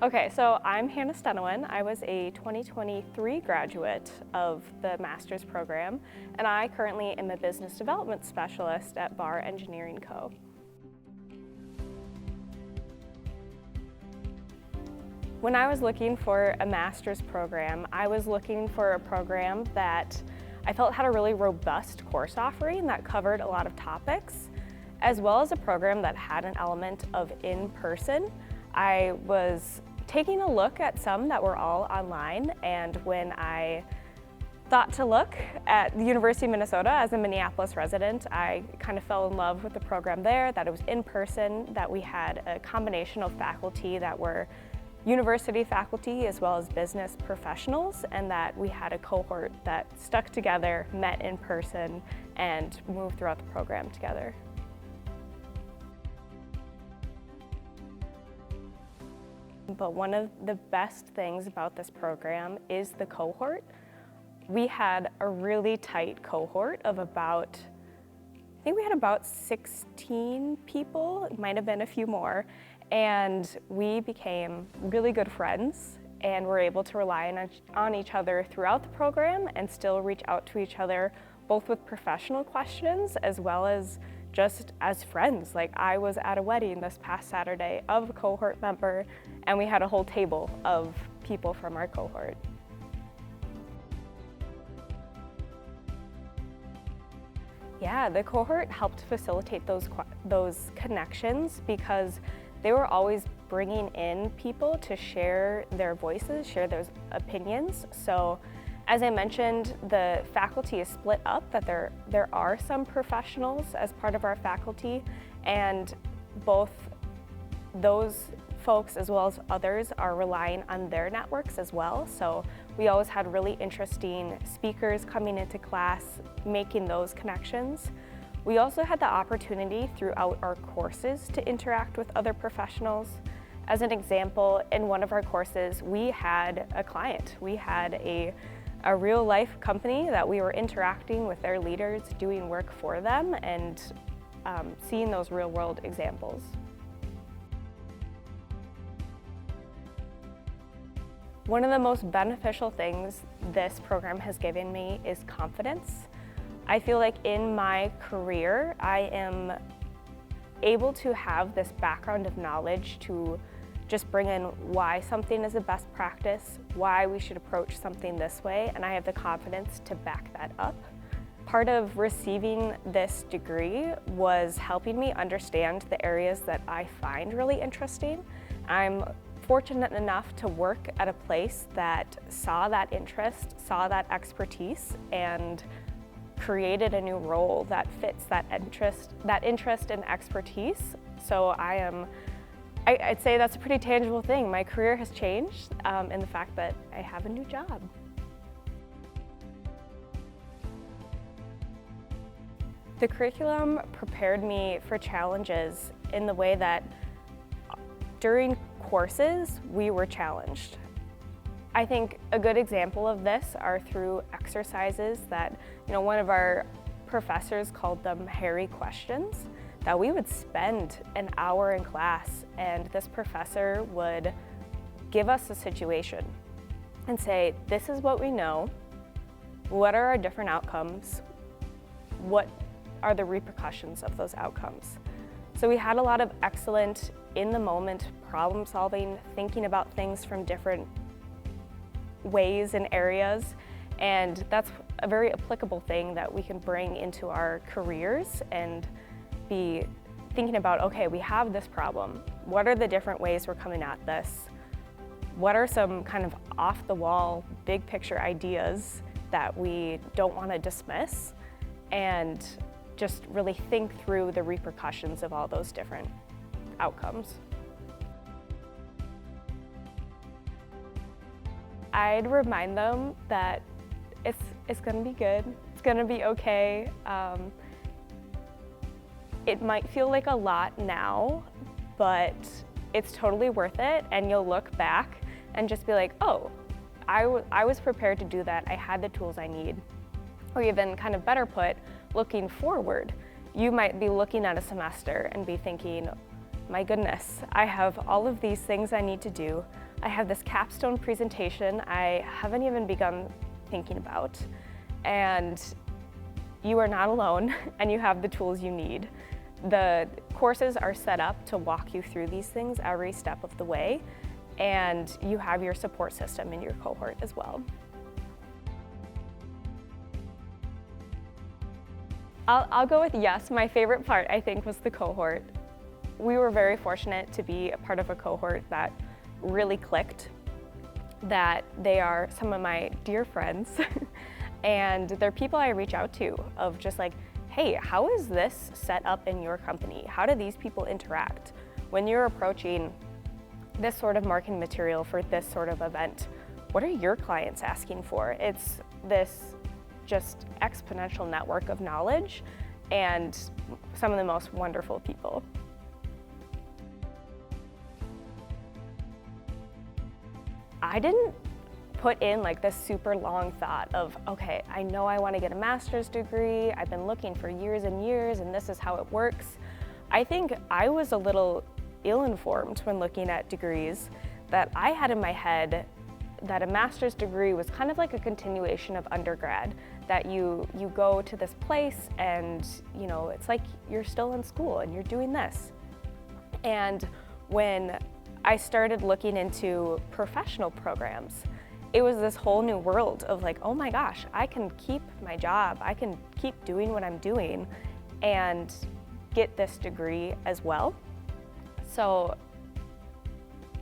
Okay, so I'm Hannah Stenoien. I was a 2023 graduate of the master's program, and I currently am a business development specialist at Barr Engineering Co. When I was looking for a master's program, I was looking for a program that I felt had a really robust course offering that covered a lot of topics, as well as a program that had an element of in-person. I was taking a look at some that were all online, and when I thought to look at the University of Minnesota as a Minneapolis resident, I kind of fell in love with the program there, that it was in person, that we had a combination of faculty that were university faculty as well as business professionals, and that we had a cohort that stuck together, met in person, and moved throughout the program together. But one of the best things about this program is the cohort. We had a really tight cohort of about, I think we had about 16 people, it might have been a few more, and we became really good friends and were able to rely on each other throughout the program and still reach out to each other, both with professional questions as well as just as friends. Like, I was at a wedding this past Saturday of a cohort member, and we had a whole table of people from our cohort. Yeah, the cohort helped facilitate those connections because they were always bringing in people to share their voices, share their opinions. So, as I mentioned, the faculty is split up, that there are some professionals as part of our faculty, and both those folks as well as others are relying on their networks as well. So we always had really interesting speakers coming into class, making those connections. We also had the opportunity throughout our courses to interact with other professionals. As an example, in one of our courses, we had a client. We had a real life company that we were interacting with their leaders, doing work for them, and seeing those real world examples. One of the most beneficial things this program has given me is confidence. I feel like in my career, I am able to have this background of knowledge to just bring in why something is a best practice, why we should approach something this way, and I have the confidence to back that up. Part of receiving this degree was helping me understand the areas that I find really interesting. I'm fortunate enough to work at a place that saw that interest, saw that expertise, and created a new role that fits that interest and expertise. So I'd say that's a pretty tangible thing. My career has changed in the fact that I have a new job. The curriculum prepared me for challenges in the way that during courses, we were challenged. I think a good example of this are through exercises that, one of our professors called them hairy questions, that we would spend an hour in class and this professor would give us a situation and say, this is what we know, what are our different outcomes, what are the repercussions of those outcomes. So we had a lot of excellent in-the-moment problem solving, thinking about things from different ways and areas, and that's a very applicable thing that we can bring into our careers and be thinking about, okay, we have this problem. What are the different ways we're coming at this? What are some kind of off-the-wall, big picture ideas that we don't want to dismiss? And just really think through the repercussions of all those different outcomes. I'd remind them that it's gonna be good, it's gonna be okay. It might feel like a lot now, but it's totally worth it, and you'll look back and just be like, oh, I was prepared to do that, I had the tools I need. Or even kind of better put, looking forward. You might be looking at a semester and be thinking, my goodness, I have all of these things I need to do. I have this capstone presentation I haven't even begun thinking about, and you are not alone and you have the tools you need. The courses are set up to walk you through these things every step of the way, and you have your support system in your cohort as well. I'll go with yes. My favorite part, I think, was the cohort. We were very fortunate to be a part of a cohort that really clicked, that they are some of my dear friends, and they're people I reach out to of just like, hey, how is this set up in your company? How do these people interact? When you're approaching this sort of marketing material for this sort of event, what are your clients asking for? It's this just exponential network of knowledge and some of the most wonderful people. I didn't put in like this super long thought of, okay, I know I want to get a master's degree, I've been looking for years and years and this is how it works. I think I was a little ill-informed when looking at degrees, that I had in my head that a master's degree was kind of like a continuation of undergrad, that you go to this place and it's like you're still in school and you're doing this. And when I started looking into professional programs, it was this whole new world of like, oh my gosh, I can keep my job, I can keep doing what I'm doing and get this degree as well. So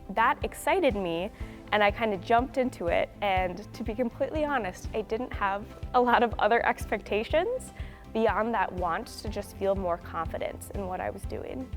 that excited me, and I kind of jumped into it, and to be completely honest, I didn't have a lot of other expectations beyond that want to just feel more confident in what I was doing.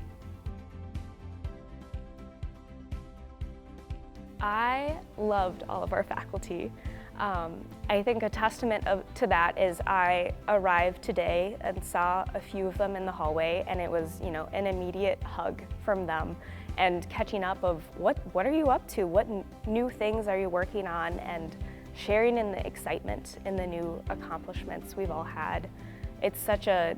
I loved all of our faculty. I think a testament to that is I arrived today and saw a few of them in the hallway, and it was an immediate hug from them and catching up of what are you up to, what new things are you working on, and sharing in the excitement in the new accomplishments we've all had. It's such a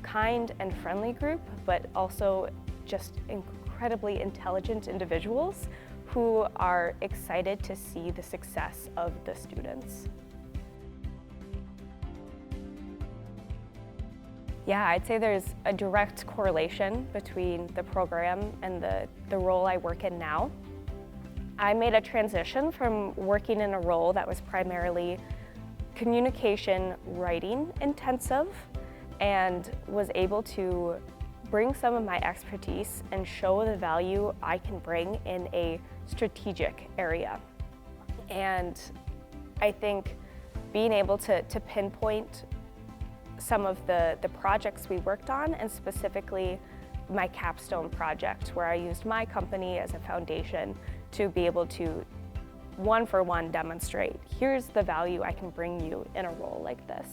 kind and friendly group, but also just incredibly intelligent individuals who are excited to see the success of the students. Yeah, I'd say there's a direct correlation between the program and the role I work in now. I made a transition from working in a role that was primarily communication writing intensive, and was able to bring some of my expertise and show the value I can bring in a strategic area. And I think being able to pinpoint some of the projects we worked on, and specifically my capstone project, where I used my company as a foundation to be able to one-for-one demonstrate, here's the value I can bring you in a role like this.